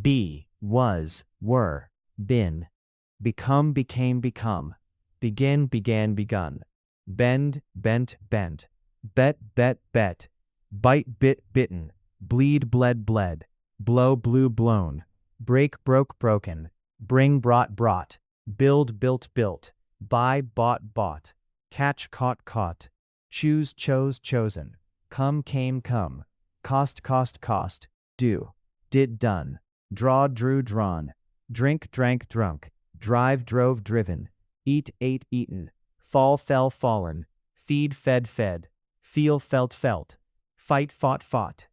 Be, was, were, been. Become, became, become. Begin, began, begun. Bend, bent, bent. Bet, bet, bet. Bite, bit, bitten. Bleed, bled, bled. Blow, blew, blown. Break, broke, broken. Bring, brought, brought. Build, built, built. Buy, bought, bought. Catch, caught, caught. Choose, chose, chosen. Come, came, come. Cost, cost, cost. Do, did, done. Draw, drew, drawn. Drink, drank, drunk. Drive, drove, driven. Eat, ate, eaten. Fall, fell, fallen. Feed, fed, fed. Feel, felt, felt. Fight, fought, fought.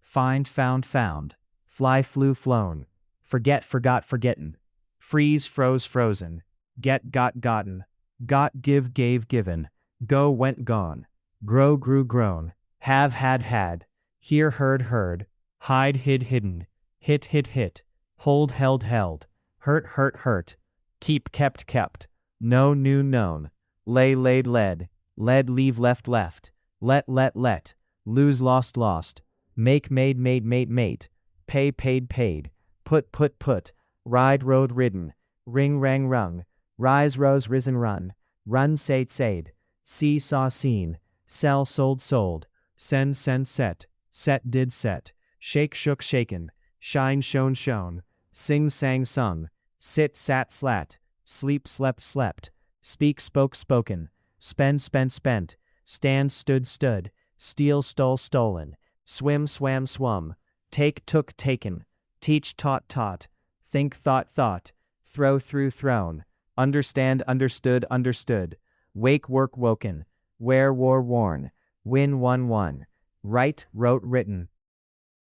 Find, found, found. Fly, flew, flown. Forget, forgot, forgotten. Freeze, froze, frozen. Get, got, gotten. Got, give, gave, given. Go, went, gone. Grow, grew, grown. Have, had, had. Hear, heard, heard. Hide, hid, hidden. Hit, hit, hit. Hold, held, held. Hurt, hurt, hurt. Keep, kept, kept. Know, knew, known. Lay, laid, led. Led, leave, left, left. Let, let. Lose, lost, lost. Make, made, mate. Pay, paid, paid. Put, put. Ride, rode, ridden. Ring, rang, rung. Rise, rose, risen, run. Run, said. See, saw, seen. Sell, sold. Send, sent, set. Set, did, set. Shake, shook, shaken. Shine, shone. Sing, sang, sung. Sit, sat, slat. Sleep, slept. Speak, spoke, spoken. Spend, spent. Stand, stood. Steal, stole, stolen. Swim, swam, swum. Take, took, taken. Teach, taught. Think, thought. Throw, threw, thrown. Understand, understood. Wake, work, woken. Wear, wore, worn. Win, won. Write, wrote, written.